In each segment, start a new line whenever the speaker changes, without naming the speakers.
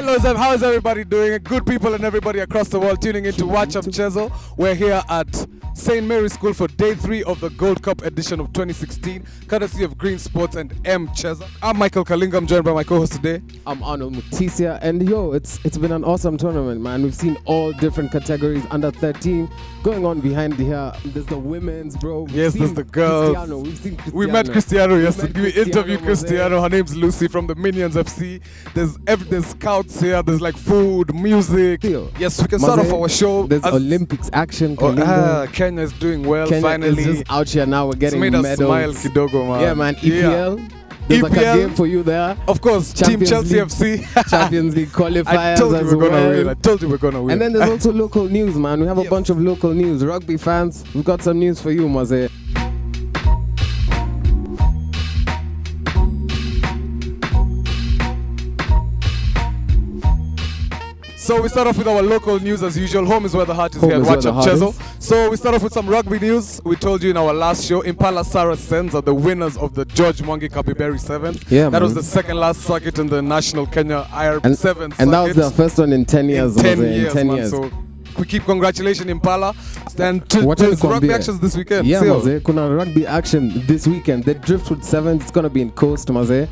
Hello, Zeb. How is everybody doing? Good people and everybody across the world tuning in to Watch Up Chezo. We're here at St. Mary's School for Day 3 of the Gold Cup edition of 2016, courtesy of Green Sports and M. Chezo. I'm Michael Kalinga. I'm joined by my co-host today.
I'm Arnold Mutisia, and it's been an awesome tournament, man. We've seen all different categories, under 13, going on behind here. There's the women's, bro.
Yes, there's the girls.
We've seen Cristiano.
We met Cristiano yesterday. We interviewed Cristiano. Her name's Lucy from the Minions FC. There's scouts here. There's like food, music. Yes, we can start off our show.
There's Olympics action.
Kenya is doing well.
Kenya
finally,
is just out here now. We're getting
medals.
medals.
Smile, kidogo, man.
Yeah, man. EPL. There's like a game for you there.
Of course,
Champions
Team Chelsea
League,
FC.
Champions League qualifiers.
I told you
as
we're gonna
well.
win. I told you we're gonna win.
And then there's also local news, man. We have a bunch of local news. Rugby fans, we've got some news for you, Maze.
So we start off with our local news as usual. Home is where the heart is here. Watch Up Chezo. So we start off with some rugby news. We told you in our last show, Impala Saracens are the winners of the George Mwangi Kapiberi 7.
Yeah,
that was the second last circuit in the National Kenya IR 7
and that was the first one in 10 years.
In 10 years. So we keep congratulations Impala. And there's rugby actions this weekend.
Yeah, Maze. Kuna rugby action this weekend. The Driftwood 7, it's going to be in Coast, Maze.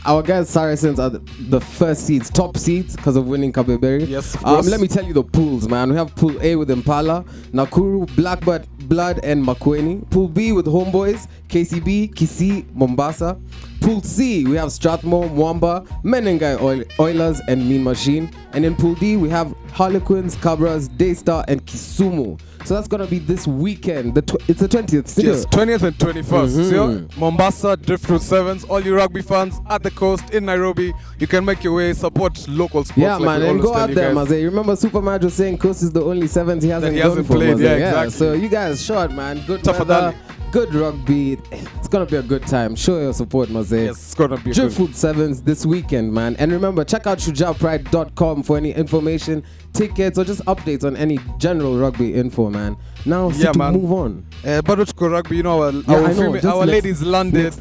Our guys Saracens are the first seeds, top seeds, because of winning Kapiberi.
Yes, of course.
Let me tell you the pools, man. We have Pool A with Impala, Nakuru, Blackbird, Blood, and Makueni. Pool B with Homeboys, KCB, Kisii, Mombasa. Pool C, we have Strathmore, Mwamba, Menengai Oilers, and Mean Machine. And in Pool D, we have Harlequins, Cabras, Daystar, and Kisumu. So that's going to be this weekend. It's the 20th. Still.
Yes, 20th and 21st. So, Mombasa, Driftwood 7s, all you rugby fans at the coast in Nairobi. You can make your way, support local sports.
Yeah, man, and go out there, Maze. Remember Super Mario saying Coast is the only 7s he hasn't
played.
For,
yeah, exactly.
So you guys short, man. Good weather, good rugby. It's going to be a good time. Show your support, Maze.
Yes, it's going to be
Driftwood 7s this weekend, man. And remember, check out shujapride.com for any information, tickets, or just updates on any general rugby info, man. Now, move on.
But rugby, you know, our ladies landed.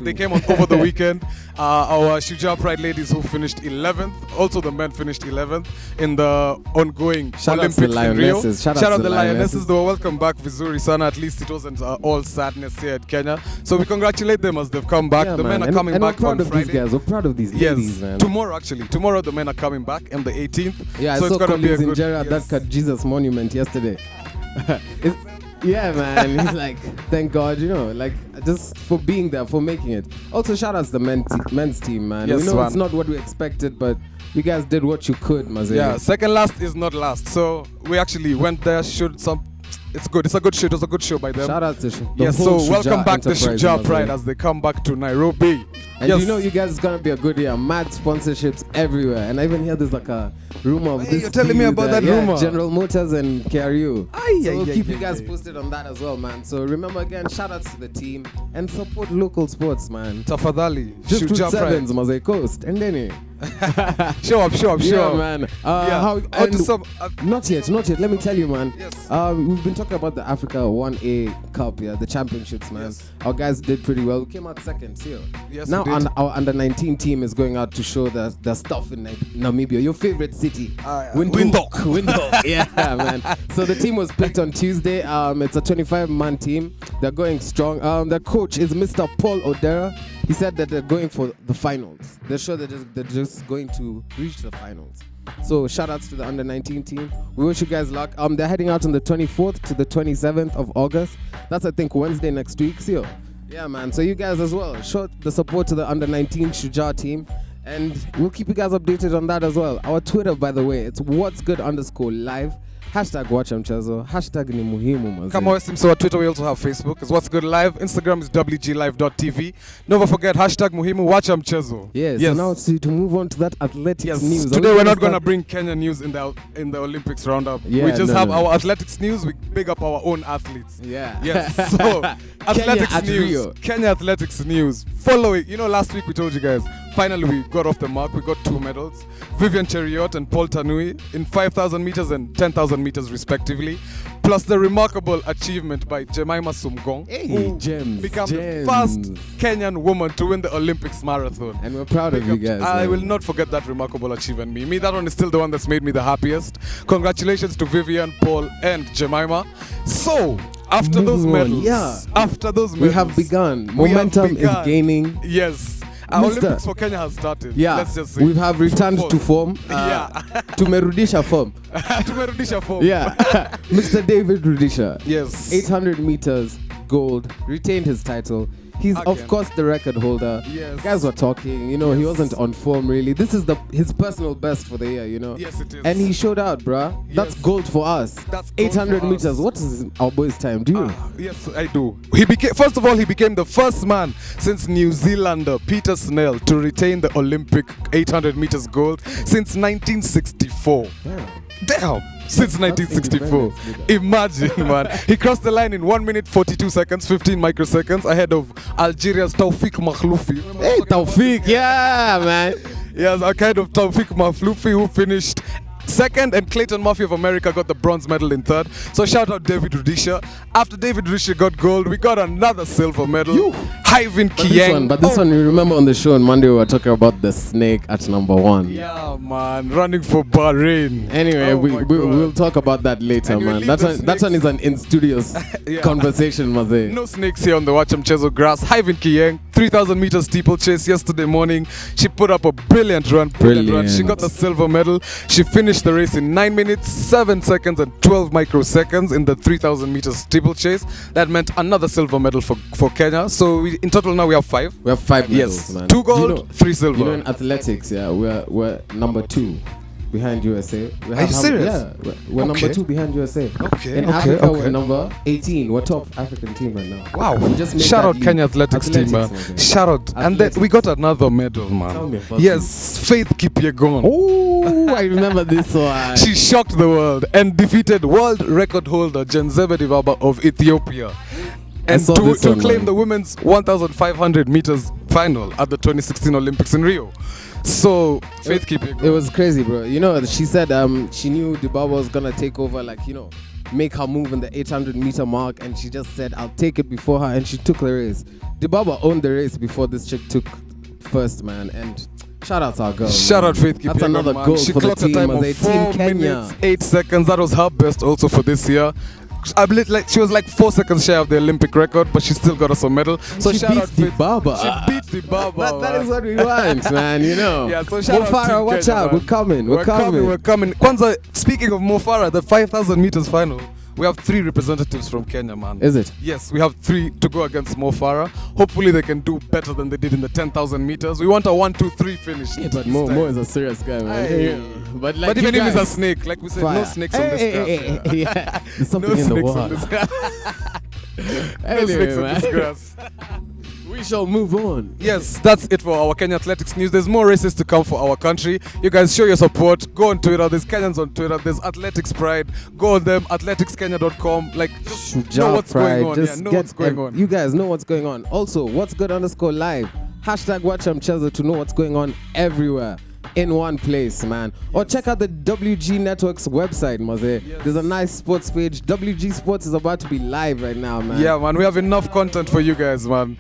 They came on over the weekend. Our Shuja Pride ladies who finished 11th. Also, the men finished 11th in the ongoing Olympics in Rio. Shout out to the Lionesses. They were welcome back, Vizuri Sana. At least it wasn't all sadness here at Kenya. So we congratulate them as they've come back.
Yeah,
the men are coming back on Friday.
These guys. We're proud of these ladies, man.
Tomorrow, actually. Tomorrow, the men are coming back on the 18th.
Yeah, so I saw Collins in Gerard that Jesus monument yesterday. Yeah, man. He's like, thank God, like just for being there, for making it. Also, shout out to the men's team, man.
Yes,
we know it's not what we expected, but you guys did what you could, Maze.
Yeah, second last is not last. So we actually went there, showed some. It's good. It's a good show. It was a good show by them.
Shout out to
so welcome back to Shuja Pride as they come back to Nairobi.
And you guys, it's gonna be a good year. Mad sponsorships everywhere. And I even hear there's like a rumor of this.
You're telling me about that rumor?
General Motors and KRU. So we'll keep you guys posted on that as well, man. So remember again, shout outs to the team and support local sports, man.
Tafadhali.
Shuja Pride. Maze Coast. And then
Show up.
Yeah, man. Not yet. Let me tell you, man.
Yes.
We've been talking about the Africa 1A Cup, the championships, man.
Yes.
Our guys did pretty well. We came out second here.
Yes,
now our under-19 team is going out to show the stuff in Namibia. Your favorite city, Windhoek. Yeah, man. So the team was picked on Tuesday. It's a 25-man team. They're going strong. Their coach is Mr. Paul Odera. He said that they're going for the finals. They're sure they're just going to reach the finals. So shout outs to the under-19 team. We wish you guys luck. They're heading out on the 24th to the 27th of August. That's, I think, Wednesday next week. So yeah, man. So you guys as well, show the support to the under-19 Shuja team. And we'll keep you guys updated on that as well. Our Twitter, by the way, it's whatsgood_live. Hashtag Watch Am Chezo. Hashtag ni muhimu, maze.
Come on, so on Twitter we also have Facebook. It's What's Good Live. Instagram is wglive.tv. Never forget hashtag muhimu Watch Am Chezo.
Yes. So now to move on to that athletics news.
Today we're not gonna bring Kenya news in the Olympics roundup.
Yeah,
we just have our athletics news. We big up our own athletes.
Yeah.
Yes. So athletics news. Kenya athletics news. Follow it. Last week we told you guys. Finally, we got off the mark. We got 2 medals. Vivian Cheriot and Paul Tanui in 5,000 meters and 10,000 meters respectively. plus the remarkable achievement by Jemima Sumgong, who became the first Kenyan woman to win the Olympics marathon.
And we're proud of you guys.
I will not forget that remarkable achievement. Me, that one is still the one that's made me the happiest. Congratulations to Vivian, Paul, and Jemima. So, after those medals,
we have begun. Momentum is gaining.
Yes. Our Olympics for Kenya has started.
Yeah,
let's just say.
We have returned to form. Tumerudisha form.
Tumerudisha form.
Yeah. Mr. David Rudisha.
Yes.
800 meters, gold, retained his title. He's of course the record holder.
Yes.
Guys were talking, he wasn't on form really. This is his personal best for the year,
Yes, it is.
And he showed out, bruh. That's gold for us.
That's
800 meters. What is our boy's time? Do you?
Yes, I do. First of all, he became the first man since New Zealander Peter Snell to retain the Olympic 800 meters gold since 1964. Damn. Since 1964. Imagine, man. He crossed the line in 1 minute 42 seconds, 15 microseconds ahead of Algeria's Taufik Makhloufi.
Hey, Taufik, yeah, man.
Yes, ahead of Taufik Makhloufi, who finished second, and Clayton Murphy of America got the bronze medal in third. So shout out David Rudisha. After David Rudisha got gold, we got another silver medal. Hyvin Kieng.
But this one, you remember on the show on Monday we were talking about the snake at number 1.
Yeah, man, running for Bahrain.
Anyway, we'll talk about that later, man. That one is an in-studios conversation, Maze.
No snakes here on the Wacham Chezo grass. Hyvin Kieng, 3,000 meters steeplechase yesterday morning. She put up a brilliant run. She got the silver medal. She finished the race in 9 minutes, 7 seconds, and 12 microseconds in the 3,000 meters steeplechase. That meant another silver medal for Kenya. So in total now we have 5.
We have 5 medals,
yes,
man.
2 gold, 3 silver.
In athletics, we're number 2 behind USA.
Are you serious?
Yeah, we're number 2 behind USA. In
Africa,
Africa, we're number 18. We're top African team right now.
Wow. Shout out Kenya athletics team, man. Shout out. And then we got another medal, man. Yes, Faith Kipyegon.
Oh, I remember this one.
She shocked the world and defeated world record holder Jenzebe Dibaba of Ethiopia. And to claim the women's 1,500 meters final at the 2016 Olympics in Rio. So, Faith Kipyegon.
It was crazy, bro. She said she knew Dibaba was going to take over, make her move in the 800 meter mark. And she just said, I'll take it before her. And she took the race. Dibaba owned the race before this chick took first, man. And shout out to our girl.
Shout out Faith Kipyegon.
That's another goal for the team.
She clocked a time of 4 minutes, 8 seconds. That was her best also for this year. I believe she was 4 seconds shy of the Olympic record, but she still got us a medal. So
she
shout
beat
out
Dibaba.
She beat Dibaba.
That is what we want, man.
Yeah, so shout out
Mo Farah, watch
Kenya,
out.
man.
We're coming.
Kwanzaa, speaking of Mo Farah, the 5,000 meters final, we have 3 representatives from Kenya, man.
Is it?
Yes, we have 3 to go against Mo Farah. Hopefully they can do better than they did in the 10,000 meters. We want a 1-2-3 finish.
Yeah, but Mo is a serious guy, man. But
even if he's a snake, like we said, no snakes on this grass.
Yeah. There's something in the water.
No snakes on this grass.
We shall move on.
Yes, that's it for our Kenya athletics news. There's more races to come for our country. You guys show your support. Go on Twitter. There's Kenyans on Twitter. There's Athletics Pride. Go on them. athleticskenya.com. Just know what's going on.
Just
know what's going on.
You guys know what's going on. Also, what's good _live. #WatchAmChezo to know what's going on everywhere. In one place, man. Or check out the WG Network's website, Maze. Yes. There's a nice sports page. WG Sports is about to be live right now, man.
Yeah, man. We have enough content for you guys, man.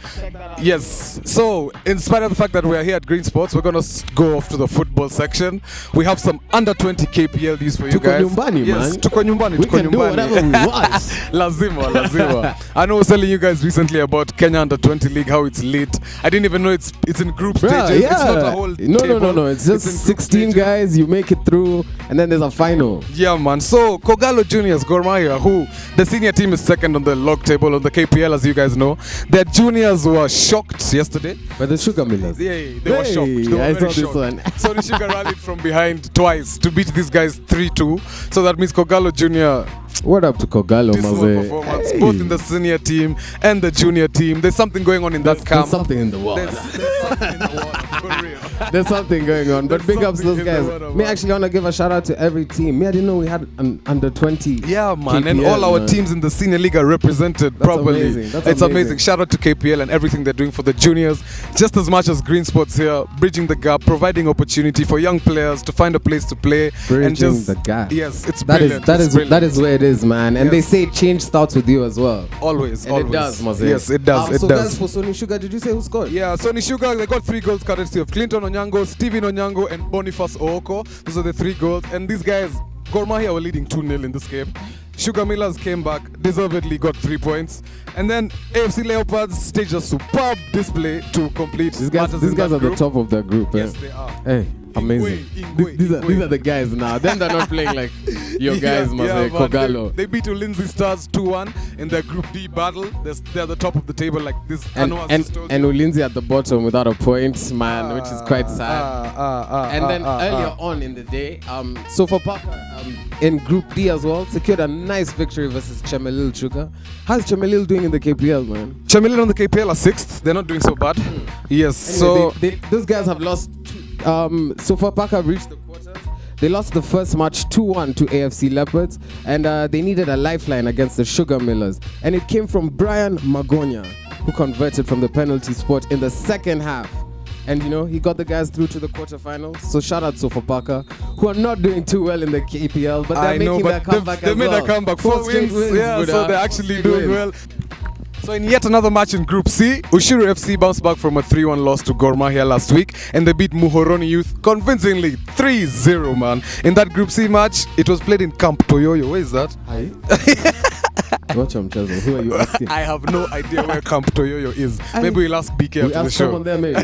Yes. So, in spite of the fact that we are here at Green Sports, we're going to go off to the football section. We have some under 20 KPLDs for you guys.
Nyumbani,
yes,
man.
Tuko nyumbani.
We can do whatever we want.
Lazima. I know I was telling you guys recently about Kenya under 20 league, how it's lit. I didn't even know it's in group stages.
Yeah.
It's not a whole
No. It's just 16 guys, you make it through, and then there's a final.
Yeah, man. So, Kogalo Juniors, Gor Mahia, who the senior team is second on the log table on the KPL, as you guys know. Their juniors were shocked yesterday.
But the Sugar Millers.
Yeah, they were shocked. They were
I saw
shocked.
this one.
So, the Sugar rallied from behind twice to beat these guys 3-2. So, that means Kogalo Junior.
What up to Kogalo, Maze?
Performance, both in the senior team and the junior team. There's something going on in that camp.
There's something in the water.
There's something in the water. For real.
There's something going on. But big ups to those guys. Me actually want to give a shout out to every team. Me, I didn't know we had an under 20.
Yeah, man.
KPL,
and all our
man.
teams in the senior league are represented properly.
Amazing.
It's amazing. Shout out to KPL and everything they're doing for the juniors. Just as much as Green Sports here, bridging the gap, providing opportunity for young players to find a place to play.
Bridging the gap.
Yes, it's
that
brilliant.
That is where it is, man. And they say change starts with you as well.
Always.
And it does, Mose.
Yes, it does.
So guys, for Sony Sugar, did you say who scored?
Yeah, Sony Sugar, they got 3 goals courtesy of Clinton Onyango, Steven Onyango, and Boniface Ooko. Those are the 3 goals. And these guys, Gor Mahia were leading 2-0 in this game. Sugar Millers came back, deservedly got 3 points. And then AFC Leopards staged a superb display to complete.
These guys are the top of their group.
Yes, they are.
Hey, amazing. These are the guys now. Then they're not playing like your guys, Kogalo.
They beat Ulinzi Stars 2-1 in their Group D battle. They're the top of the table like this.
And Ulinzi at the bottom without a point, man, which is quite sad. And then earlier on in the day, Sofapaka in Group D as well secured a nice victory versus Chemelil Sugar. How's Chemelil doing in the KPL, man?
Chemelil on the KPL are 6th. They're not doing so bad. Yes.
Anyway, so those guys have lost. Sofapaka have reached the quarters. They lost the first match 2-1 to AFC Leopards, and they needed a lifeline against the Sugar Millers. And it came from Brian Magonia, who converted from the penalty spot in the second half. And he got the guys through to the quarterfinals. So shout out Sofapaka, who are not doing too well in the KPL, but they're making their comeback
They made a comeback. 4 wins. Yeah, so they're actually doing well. So in yet another match in Group C, Ushuru FC bounced back from a 3-1 loss to Gor Mahia last week, and they beat Muhoroni Youth convincingly 3-0, man. In that Group C match, it was played in Camp Toyoyo. Where is that?
Hi. Watch them, Chelsea. Who are you asking?
I have no idea where Camp Toyoyo is. Maybe we'll ask BK after the show.
Someone there, maybe.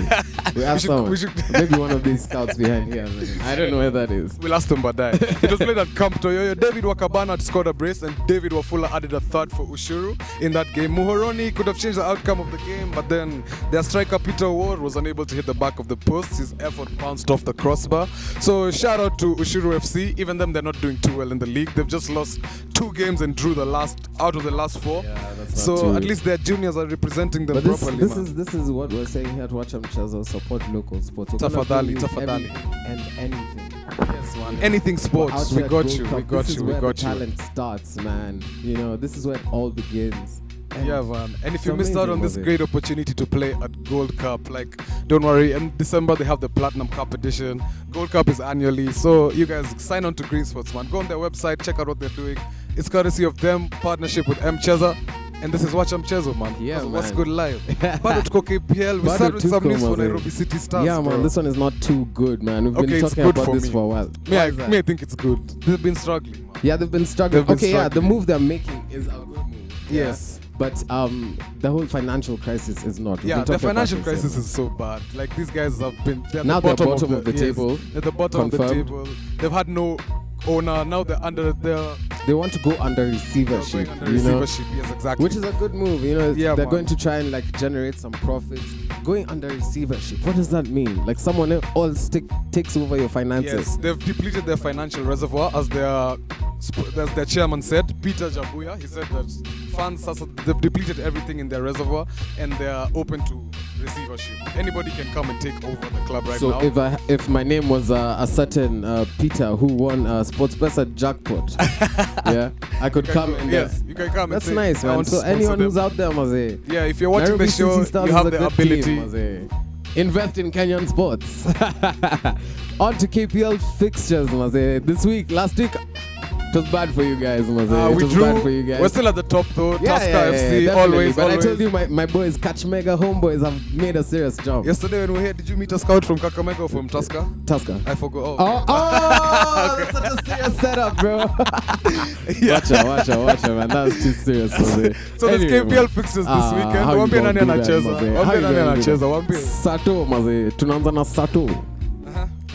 We ask someone. Maybe one of these scouts behind here. I don't know where that is.
We'll ask them, but it was played at Camp Toyoyo. David Wakabana had scored a brace, and David Wafula added a third for Ushuru in that game. Muhoroni could have changed the outcome of the game, but then their striker Peter Ward was unable to hit the back of the post. His effort bounced off the crossbar. So shout out to Ushuru FC. Even them, they're not doing too well in the league. They've just lost 2 games and drew the last out of the last 4.
Yeah, that's
so at least their juniors are representing them properly.
This is what we're saying here at Watch Am Chazo. Support local sports.
Tafadhali.
And anything.
Yes, man. Anything sports. We got you.
This is where the talent starts, man. This is where it all begins.
Yeah, man. And if you missed out on this great opportunity to play at Gold Cup, don't worry. In December, they have the Platinum Cup edition. Gold Cup is annually. So you guys sign on to Green Sports, man. Go on their website, check out what they're doing. It's courtesy of them, partnership with M. Cheza. And this is Watch Am Chezo, man.
Yeah, man.
What's good live? Bado tuko KPL. We start with some news for Nairobi City Stars.
Yeah, man. This one is not too good, man. We've been talking about this for a while.
I think it's good. They've been struggling, man.
Yeah, they've been struggling. The move they're making is a good move.
Yes.
But the whole financial crisis is not.
Yeah, the financial crisis is so bad. These guys have been...
They're bottom of the table.
They're the bottom of the table. They've had no owner. Now they're under their...
They want to go under receivership.
Yes, exactly.
Which is a good move. They're going to try and generate some profits. Going under receivership, what does that mean? Someone else takes over your finances.
Yes, they've depleted their financial reservoir, as their chairman said, Peter Jabuya. He said that funds, they've depleted everything in their reservoir, and they are open to receivership. Anybody can come and take over the club now.
So if my name was a certain Peter who won Sportspesa jackpot, yeah, I could come and
you can come.
That's nice, man. So anyone who's out there, Maze,
yeah, if you're watching the show, you have the ability.
Invest in Kenyan sports. On to KPL fixtures, Maze. Last week, it was bad for you guys, Maze. Bad for you guys.
We're still at the top though.
Yeah,
Tusker FC, always.
But I told you, my boys, Catch Mega homeboys, have made a serious jump.
Yesterday when we were here, did you meet a scout from Kakamega or from Tusker?
Tusker.
I forgot.
That's such a serious setup, bro. Watch out, man. That was too serious.
So there's KPL fixtures this weekend. Wambie nani anacheza?
Sato, Maze. Tunaanza na Sato.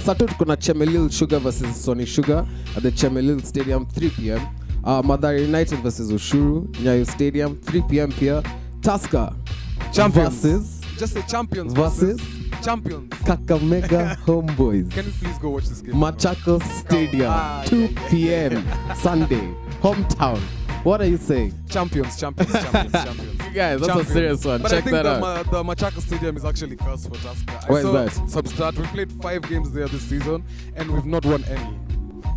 Sato tuko na Chemelil Sugar versus Sony Sugar at the Chemelil Stadium, 3 p.m. Mathare United versus Ushuru, Nyayo Stadium, 3 p.m. here. Tusker
champions
versus...
Just say champions
versus...
Champions.
Kakamega Homeboys.
Can we please go watch this game?
Machakos Stadium, 2 p.m. Sunday, hometown. What are you saying?
Champions.
guys, that's a serious one.
But
Check that out.
I think the Machaka Stadium is actually cursed for Tusker.
Why is that?
Some stat. We played 5 games there this season, and we've not won any.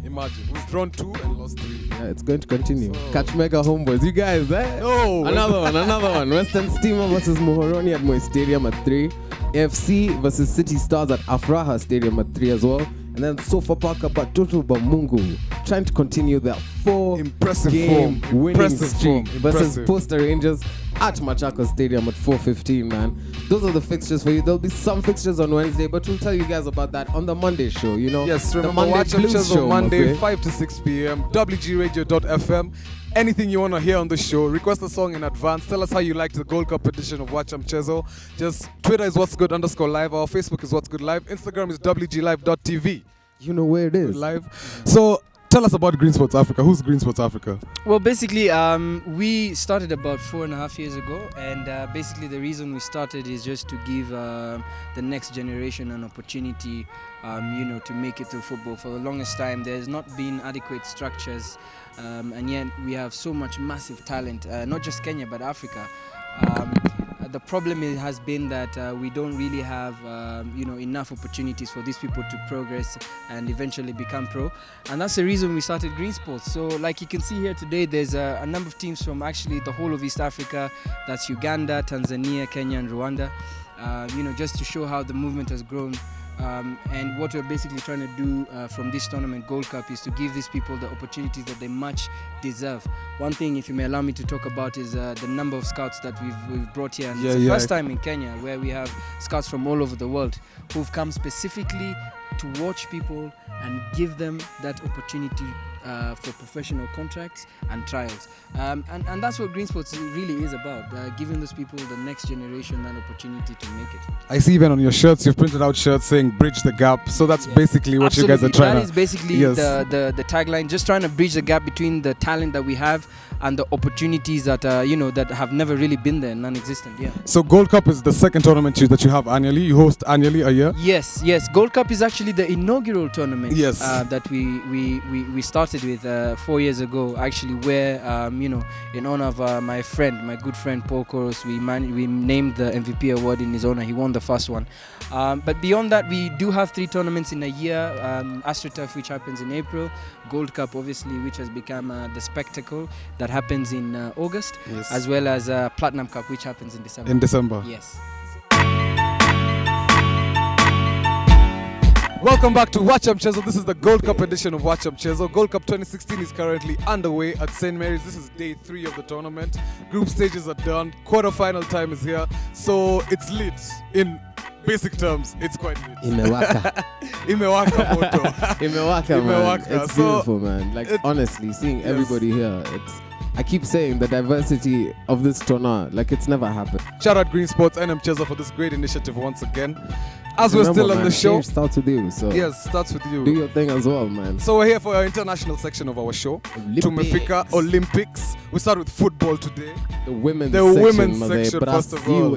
Imagine. We've drawn 2 and lost 3.
Yeah, it's going to continue. Catch Mega Homeboys. You guys, eh?
No.
Another one. Western Steamer versus Muhoroni at Moi Stadium at 3. AFC versus City Stars at Afraha Stadium at 3 as well. And then Sofapaka Batoto Bamungu trying to continue their 4-game winning streak versus Poster Rangers at Machako Stadium at 4:15, man. Those are the fixtures for you. There'll be some fixtures on Wednesday, but we'll tell you guys about that on the Monday show, you know.
Yes, remember,
the Monday
watch
Blues show
on Monday, 5 to 6 p.m. WGRadio.fm. Anything you want to hear on the show, request a song in advance. Tell us how you liked the Gold Cup edition of Watch Mchezo. Just Twitter is What's Good _live. Our Facebook is What's Good Live. Instagram is WGLive.tv.
You know where it is.
Live. So tell us about Green Sports Africa. Who's Green Sports Africa?
Well, basically, we started about 4.5 years ago, and basically the reason we started is just to give the next generation an opportunity, to make it through football. For the longest time, there's not been adequate structures, and yet we have so much massive talent, not just Kenya but Africa. The problem has been that we don't really have enough opportunities for these people to progress and eventually become pro, and that's the reason we started Green Sports. So like you can see here today, there's a number of teams from actually the whole of East Africa. That's Uganda, Tanzania, Kenya and Rwanda, just to show how the movement has grown. And what we're basically trying to do from this tournament, Gold Cup, is to give these people the opportunities that they much deserve. One thing, if you may allow me to talk about, is the number of scouts that we've brought here. And it's the first time in Kenya where we have scouts from all over the world who've come specifically to watch people and give them that opportunity for professional contracts and trials. And that's what Green Sports really is about, giving those people, the next generation, that opportunity to make it.
I see even on your shirts, you've printed out shirts saying bridge the gap. So that's basically what you guys are trying to...
That is basically the tagline, just trying to bridge the gap between the talent that we have and the opportunities that, that have never really been there, non-existent. Yeah.
So Gold Cup is the second tournament that you have annually. You host annually a year?
Yes. Gold Cup is actually the inaugural tournament that we started with 4 years ago, actually, where in honor of my good friend Paul Koros, we named the MVP award in his honor. He won the first one, but beyond that, we do have 3 tournaments in a year. AstroTurf, which happens in April, Gold Cup, obviously, which has become the spectacle that happens in August, as well as Platinum Cup, which happens in December. Yes.
Welcome back to Watch Mchezo. This is the Gold Cup edition of Watch Mchezo. Gold Cup 2016 is currently underway at St. Mary's. This is day 3 of the tournament. Group stages are done. Quarter-final time is here. So it's lit. In basic terms, it's quite lit.
Imewaka.
Imewaka moto.
Imewaka, man. It's beautiful, man. Like, honestly, seeing everybody here, I keep saying the diversity of this tournament, like it's never happened.
Shout out Green Sports and Mchezo for this great initiative once again. As we're still on the show,
starts with you. So
yes, starts with you.
Do your thing as well, man.
So we're here for our international section of our show. Tumefika Olympics. We start with football today.
The women's section
first of all.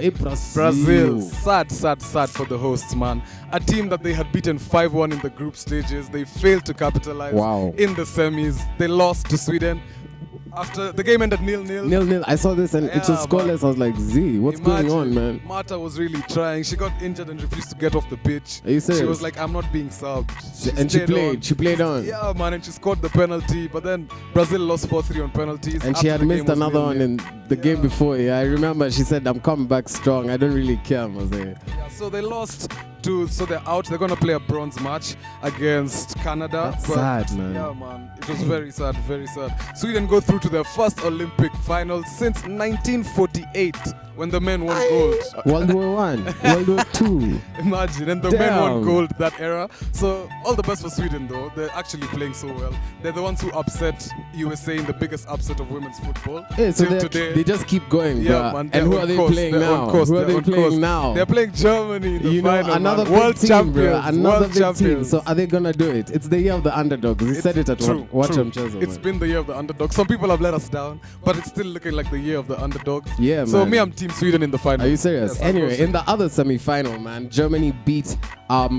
Brazil. Sad for the hosts, man. A team that they had beaten 5-1 in the group stages. They failed to capitalize in the semis. They lost to Sweden. After the game ended 0-0.
I saw this and it was scoreless. I was like, what's going on, man?
Marta was really trying. She got injured and refused to get off the pitch.
Are you serious?
She was like, I'm not being subbed.
She played on.
Yeah, man, and she scored the penalty. But then Brazil lost 4-3 on penalties.
And she had missed another one in the game before. Yeah, I remember she said, I'm coming back strong. I don't really care, Mose.
So they lost. So they're out. They're going to play a bronze match against Canada.
That's sad, man.
Yeah, man. It was very sad, very sad. Sweden go through to their first Olympic final since 1948 when the men won gold.
World War I, World War II.
Imagine. And the men won gold that era. So all the best for Sweden, though. They're actually playing so well. They're the ones who upset USA in the biggest upset of women's football.
Yeah, so today. They just keep going,
yeah, man.
And who are they playing now? Who are they playing now?
They're playing Germany in the final.
Another big
world
team,
champions.
Another
world
big
champions.
team. So are they gonna do it? It's the year of the underdogs. We said it at Watch Mchezo.
It's been the year of the underdogs. Some people have let us down, but it's still looking like the year of the underdogs.
Yeah,
so
man.
Me, I'm Team Sweden in the final.
Are you serious? Yes, anyway, in the other semi-final, man, Germany beat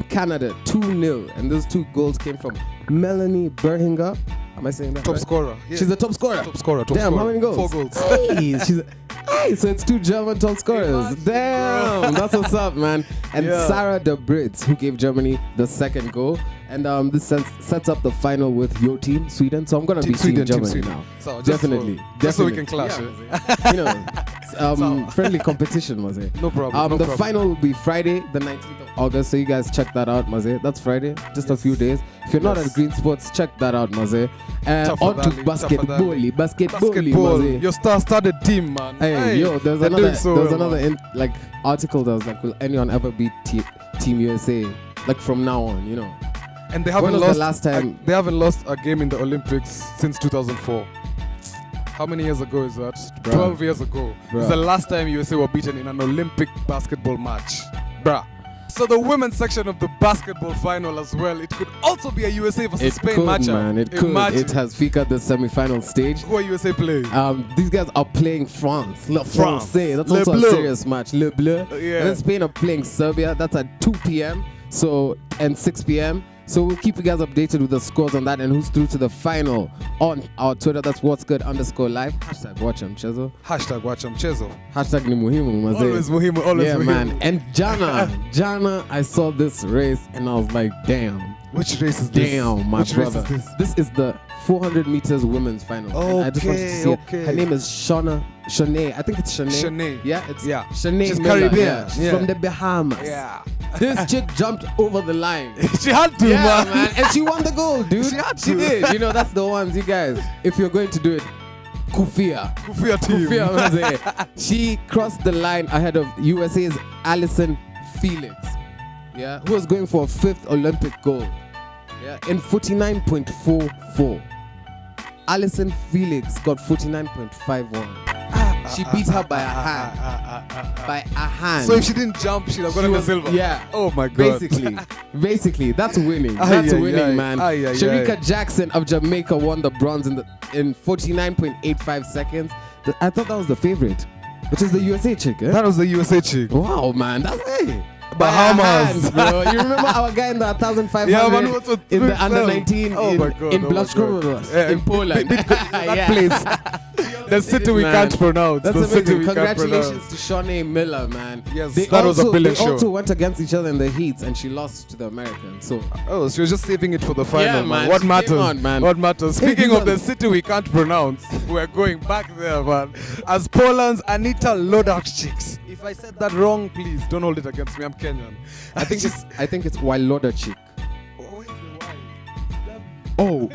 Canada 2-0, and those 2 goals came from Melanie Berhinger Am I saying that?
Top
right?
scorer. Yeah.
She's the top scorer.
Top scorer.
Damn, how many goals?
4 goals.
Hey, so it's 2 German top scorers. Damn, that's what's up, man. And Sarah de Brits, who gave Germany the second goal. And this sets up the final with your team, Sweden. So I'm gonna be Team Germany now.
So
Definitely.
Just so we can clash.
Yeah, you know, friendly competition, Maze.
No problem.
The final will be Friday, the 19th of August. So you guys check that out, Maze. That's Friday, just a few days. If you're not at Green Sports, check that out, Maze. On to basketball, Maze.
Your star-studded team, man.
Hey, yo, there's another article that was like, will anyone ever beat Team USA? Like from now on, you know.
And they haven't lost
the last time.
They haven't lost a game in the Olympics since 2004. How many years ago is that?
Bruh.
12 years ago. It's the last time USA were beaten in an Olympic basketball match. Bruh. So the women's section of the basketball final as well, it could also be a USA versus Spain matchup.
Man, it could. It has featured the semi-final stage.
Who are USA playing?
These guys are playing France.
France.
That's
Le
also
Bleu.
a serious match. Le Bleu.
Yeah.
And then Spain are playing Serbia. That's at 2 p.m. And 6 p.m. So we'll keep you guys updated with the scores on that and who's through to the final on our Twitter. That's what's good _live. Hashtag watch mchezo.
Hashtag watch mchezo.
Hashtag ni muhimu maze.
Always muhimu. Always
yeah,
muhimu.
man. And Jana, I saw this race and I was like, damn.
Which race is this?
Damn, my
Which
brother.
race is
this is the 400 meters women's final. And I just wanted to see her. Her name is Shanae. I think it's Shanae.
Shanae.
Yeah, it's
Shanae.
She's
Miller.
Caribbean.
Yeah.
She's from the Bahamas.
Yeah.
This chick jumped over the line.
She had to,
Yeah,
man.
And she won the goal, dude.
She
did. You know, that's the ones, you guys. If you're going to do it, Kufia
team.
Kufia, she crossed the line ahead of USA's Allyson Felix. Yeah, who was going for a 5th Olympic gold. Yeah, in 49.44. Allyson Felix got 49.51. She beat her by a hand.
So if she didn't jump, she'd have gotten the silver.
Yeah.
Oh my God.
Basically, that's winning. That's winning, man. Sharika Jackson of Jamaica won the bronze in 49.85 seconds. I thought that was the favorite, which is the USA chick. Eh?
That was the USA chick.
Wow, man. That's hey.
Bahamas,
bro. You remember our guy in the 1,500 in the under 19 in Blaszczów in Poland.
That place. The city we can't pronounce.
That's amazing. Congratulations to Shanae Miller, man.
Yes, that was a brilliant show.
They also went against each other in the heats, and she lost to the Americans. So
she was just saving it for the final, man. What matters?
On, man.
What matters? Speaking of the city we can't pronounce, we're going back there, man. As Poland's Anita Lodachik. If I said that wrong, please don't hold it against me. I'm Kenyan.
I think it's Wylodachik. Oh.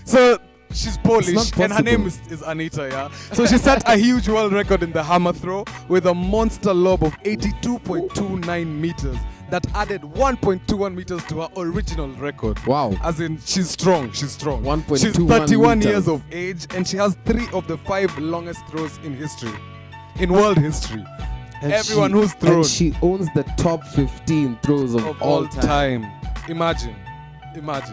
So she's Polish and her name is Anita, yeah? So she set a huge world record in the hammer throw with a monster lob of 82.29 meters that added 1.21 meters to her original record.
Wow.
As in, she's strong. She's
1.21
31
meters.
years of age and she has 3 of the 5 longest throws in history. In world history.
And
Everyone who's thrown.
And she owns the top 15 throws of all time.
Imagine.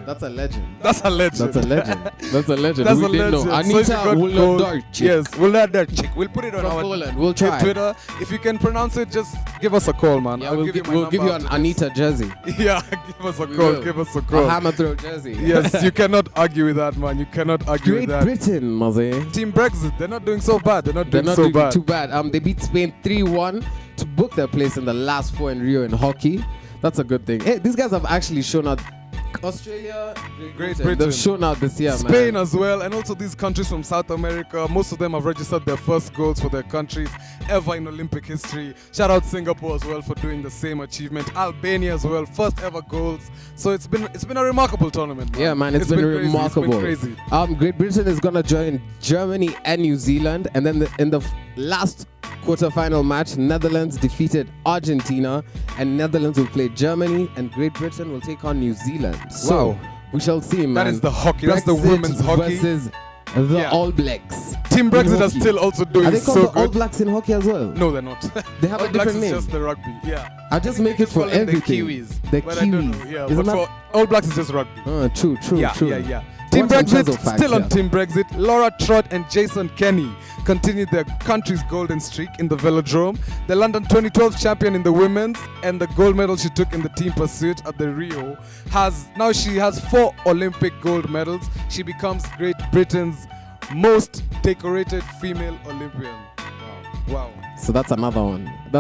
That's a legend.
That's a legend.
That's a legend. That's a legend.
That's
we
a
didn't
legend.
know. Anita Wylodachik.
Yes, Wylodachik. We'll put it on
From
our
Poland. We'll try.
Twitter. If you can pronounce it, just give us a call, man.
Yeah,
we'll
give you an Anita jersey.
Yeah, give us a call. Give us a call.
A hammer throw jersey.
Yes, you cannot argue with that, man. You cannot argue with that.
Great Britain, Maze.
Team Brexit, they're not doing so bad. They're not doing
too bad. They beat Spain 3-1 to book their place in the last 4 in Rio in hockey. That's a good thing. Hey, these guys have actually shown out. Australia,
Great Britain.
They've shown out this year,
Spain
man.
as well, and also these countries from South America. Most of them have registered their first goals for their countries ever in Olympic history. Shout out Singapore as well for doing the same achievement. Albania as well, first ever goals. So it's been a remarkable tournament, man.
Yeah, man, it's been remarkable.
It's been crazy.
Great Britain is gonna join Germany and New Zealand, and then in the last quarter-final match, Netherlands defeated Argentina, and Netherlands will play Germany, and Great Britain will take on New Zealand. So we shall see, man.
That is the hockey. That's the women's hockey
versus the All Blacks.
Team Brexit are still also doing so good.
Are they called the All Blacks in hockey as well?
No, they're not.
They have
All
a
Blacks
different name.
It's just the rugby. Yeah.
I'll just make it for everything.
The Kiwis.
The
but
Kiwis.
I don't know. Yeah, but for All Blacks is just rugby.
True.
Yeah. Team Brexit, still on Team Brexit. Laura Trott and Jason Kenny continued their country's golden streak in the velodrome. The London 2012 champion in the women's and the gold medal she took in the team pursuit at the Rio she has 4 Olympic gold medals. She becomes Great Britain's most decorated female Olympian. Wow.
So that's another one, man.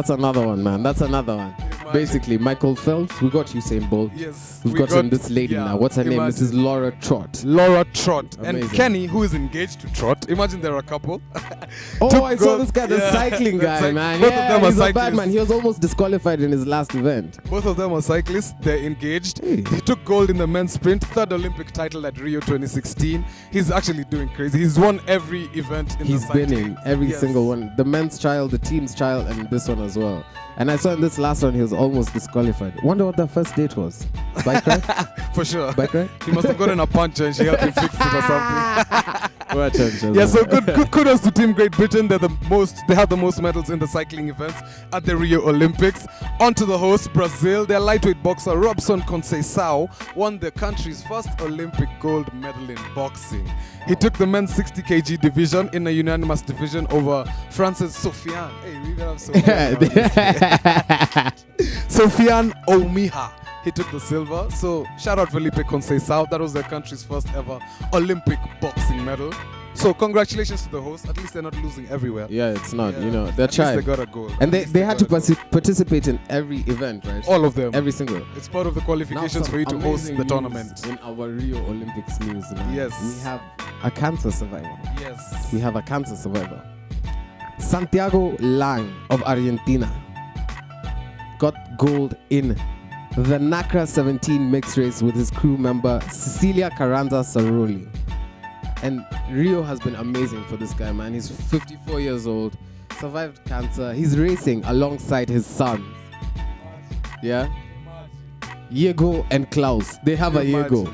That's another one. Basically, Michael Phelps, we got Usain Bolt.
Yes.
We've got this lady now. What's her name? Mrs. Laura Trott.
Laura Trott.
Amazing.
And Kenny, who is engaged to Trott. Imagine they're a couple.
I saw this guy, the cycling guy, man.
Both of them are
he's
cyclists.
a bad man. He was almost disqualified in his last event.
Both of them are cyclists. They're engaged.
Hey.
He took gold in the men's sprint, 3rd Olympic title at Rio 2016. He's actually doing crazy. He's won every event in the cycling.
He's been in every single one. The men's trial, the team's trial, and this one as well. And I saw in this last one, he was almost disqualified. Wonder what the first date was. Bike ride?
For sure.
Bike ride?
He must have gotten a puncher and she helped him fix it or something.
Yeah,
so good kudos to Team Great Britain. They have the most medals in the cycling events at the Rio Olympics. On to the host, Brazil. Their lightweight boxer Robson Conceição won the country's first Olympic gold medal in boxing. He took the men's 60 kg division in a unanimous division over France's Sofiane. Hey, we gotta have Sofiane Oumiha. He took the silver. So shout out Felipe Conceição. That was their country's first ever Olympic boxing medal. So congratulations to the host. At least they're not losing everywhere.
Yeah, it's not. You know, they're trying.
They got a goal.
And they had to participate in every event, right?
All of them.
Every single.
It's part of the qualifications for you to host the tournament.
In our Rio Olympics news, man.
Yes.
We have a cancer survivor.
Yes.
We have a cancer survivor. Santiago Lang of Argentina got gold in the NACRA 17 mixed race with his crew member Cecilia Carranza Saroli. And Rio has been amazing for this guy, man. He's 54 years old, survived cancer. He's racing alongside his sons. Yeah? Diego and Klaus. They have a Diego.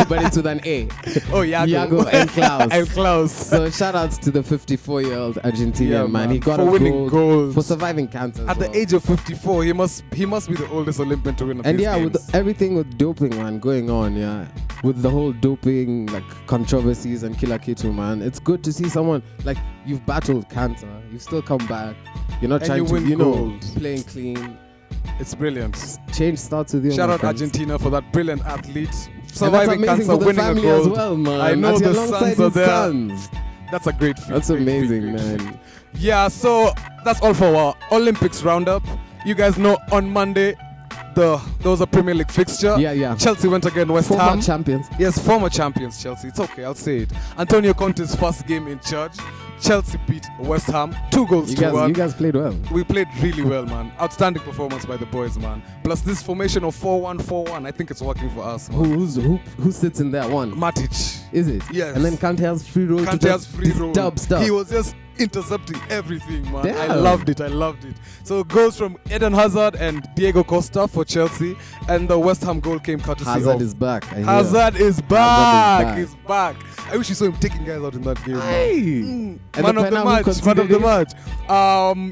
But it's with an A.
Oh,
Iago and Klaus.
And Klaus.
So shout outs to the 54-year-old Argentinian man. He got
for
winning
gold
for surviving cancer.
At the age of 54, he must be the oldest Olympian to win.
And
these games.
with everything with doping, man, going on, with the whole doping controversies and Killer Kitu, man, it's good to see someone like you've battled cancer, you still come back. You're not trying to
gold.
Playing clean.
It's brilliant.
Change starts with you.
Shout out Argentina for that brilliant athlete.
Surviving cancer, winning a gold. As well, man.
I know the sons are there. That's a great feat.
That's amazing, man.
Yeah, so that's all for our Olympics roundup. You guys know on Monday, there was a Premier League fixture.
Yeah.
Chelsea went against West Ham.
Former champions.
Yes, former champions, Chelsea. It's okay, I'll say it. Antonio Conte's first game in charge. Chelsea beat West Ham 2-1.
You guys played well.
We played really well, man. Outstanding performance by the boys, man. Plus this formation of 4-1-4-1, I think it's working for us, man.
Who sits in that one?
Matic.
Is it?
Yes.
And then Kante has free roll. Stuff.
He was just intercepting everything, man.
Damn.
I loved it. So goals from Eden Hazard and Diego Costa for Chelsea, and the West Ham goal came courtesy
Hazard
of
is back.
Hazard is back. He's back. I wish you saw him taking guys out in that game. Man of the match.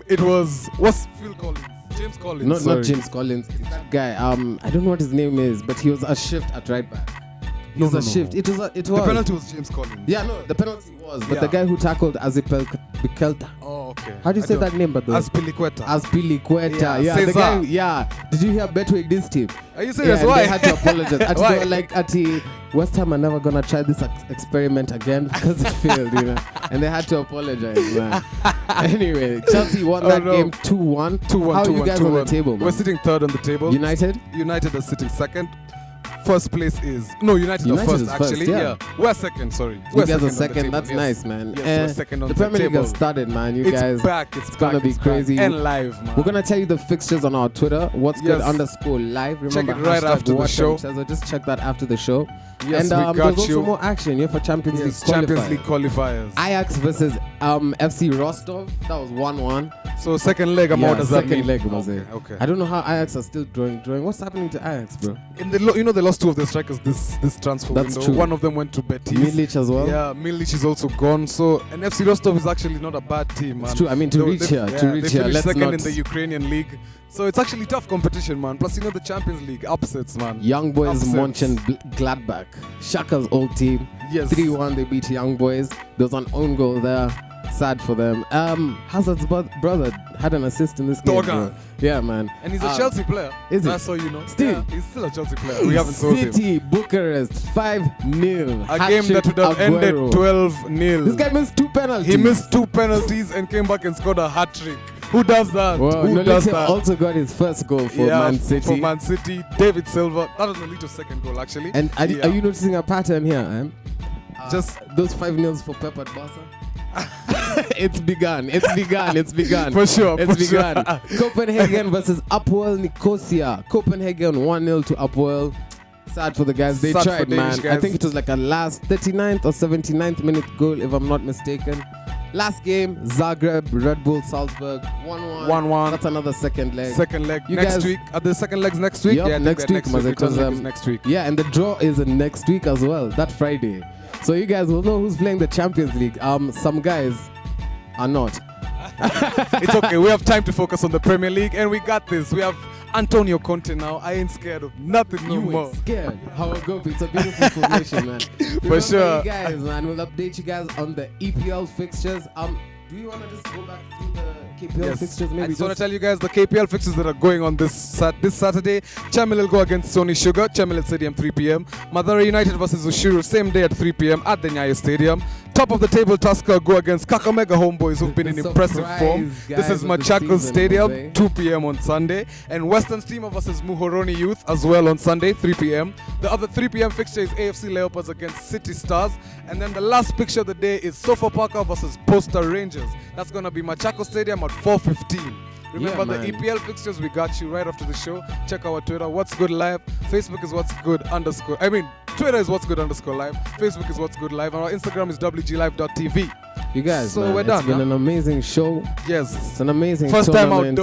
It was Phil Collins. James Collins.
Not James Collins. That guy. I don't know what his name is, but he was a shift at right back. No. Shift. It was.
The penalty was James Collins.
Yeah, no, the penalty was, but the guy who tackled Azpilicueta.
Oh, okay.
How do you say that name? But
Azpilicueta.
Yeah, the guy. Yeah. Did you hear Betway this team?
Are you serious?
Yeah,
Why?
They had to apologize.
Why?
They were like, West Ham are never gonna try this experiment again because it failed, and they had to apologize, man. Anyway, Chelsea won that game 2-1. How are you guys on the table, man?
We're sitting third on the table.
United
are sitting second. First place is United are first actually. Yeah. We're second. Sorry.
You guys are second. That's nice, man.
Yes, we're second on the
Premier League
table.
has started, man. You
it's
guys,
back.
It's gonna be crazy.
And live, man.
We're gonna tell you the fixtures on our Twitter. What's good _live. Remember,
check it right after the show.
Just check that after the show.
Yes,
and
we got
there's also more action for Champions League
qualifiers.
Ajax versus FC Rostov. That was 1-1.
So second leg, what does that mean?
Second leg was it.
Okay.
I don't know how Ajax are still drawing. What's happening to Ajax, bro?
They lost lost 2 of their strikers this transfer
That's
window.
true.
One of them went to Betis.
Milic as well.
Yeah, Milic is also gone. So, and FC Rostov is actually not a bad team, man.
It's true. I mean, to reach here,
they
let's
finished second
not.
in the Ukrainian league. So it's actually tough competition, man. Plus, the Champions League upsets, man.
Young Boys
Upsets.
Munchen Gladbach. Shaka's old team.
Yes.
3-1 they beat Young Boys. There was an own goal there. Sad for them. Hazard's brother had an assist in this game. Bro. Yeah, man.
And he's a Chelsea player.
Is it?
That's all you know.
Still?
Yeah, he's still a Chelsea player. We haven't sold him.
City, Bucharest, 5-0.
A game that would have ended 12-0.
This guy missed 2 penalties.
He missed 2 penalties and came back and scored a hat-trick. Who does that?
Well,
Who does that?
also got his first goal for Man City.
For Man City. David Silva. That was Nolito's second goal, actually.
And are you noticing a pattern here?
Just
those 5-0s for Pep at Barca. It's begun.
For sure.
It's begun. Copenhagen versus Apoel Nicosia. Copenhagen 1-0 to Apoel. Sad for the guys. They
Sad for
tried,
Danish
man.
guys.
I think it was like a last 39th or 79th minute goal, if I'm not mistaken. Last game, Zagreb, Red Bull, Salzburg, 1-1.
1-1.
That's another second leg.
Second leg
You
next
guys-
week. Are the second legs next week?
Yup,
Yeah,
next week,
Next week.
because,
Return leg is next week.
Yeah, and the draw is next week as well, that Friday. So you guys will know who's playing the Champions League. Some guys are not.
It's okay. We have time to focus on the Premier League, and we got this. We have Antonio Conte now. I ain't scared of nothing no more.
Ain't scared. How it go? It's a beautiful formation, man.
For sure.
You guys, man, we'll update you guys on the EPL fixtures. Do you want to just go back through the KPL fixtures? Maybe
I just want to tell you guys the KPL fixtures that are going on this Saturday. Chamil will go against Sony Sugar, Chamil Stadium 3 p.m. Madara United versus Ushuru, same day at 3 p.m. at the Nyayo Stadium. Top of the table, Tusker go against Kakamega Homeboys, who've been in impressive form. This is Machakos Stadium, 2 p.m. on Sunday. And Western Steamer versus Muhoroni Youth as well on Sunday, 3 p.m. The other 3 p.m. fixture is AFC Leopards against City Stars. And then the last picture of the day is Sofapaka versus Posta Rangers. That's going to be Machakos Stadium at 4:15. Remember the EPL fixtures, we got you right after the show. Check our Twitter, What's Good Live. Facebook is What's Good _ Twitter is What's Good _ Live. Facebook is What's Good Live. And our Instagram is wglive.tv.
You guys,
so
man,
we're done.
It's been an amazing show.
Yes.
It's an amazing
First time
tournament.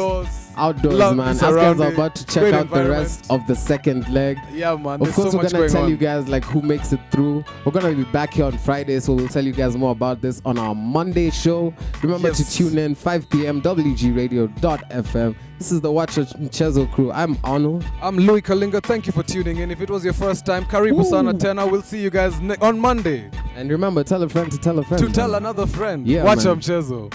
outdoors.
Man. Us guys are about to check out the rest of the second leg.
Yeah, man.
Of course,
so
we're going to tell
on.
you guys like who makes it through. We're going to be back here on Friday, so we'll tell you guys more about this on our Monday show. Remember to tune in 5 p.m. WGRadio.fm. This is the Watch Chezo crew. I'm Arnold.
I'm Louis Kalinga. Thank you for tuning in. If it was your first time, Karibu Sana Tena. We'll see you guys on Monday.
And remember, tell a friend to tell a friend.
To tell another friend.
Yeah,
Watch
man.
Chezo.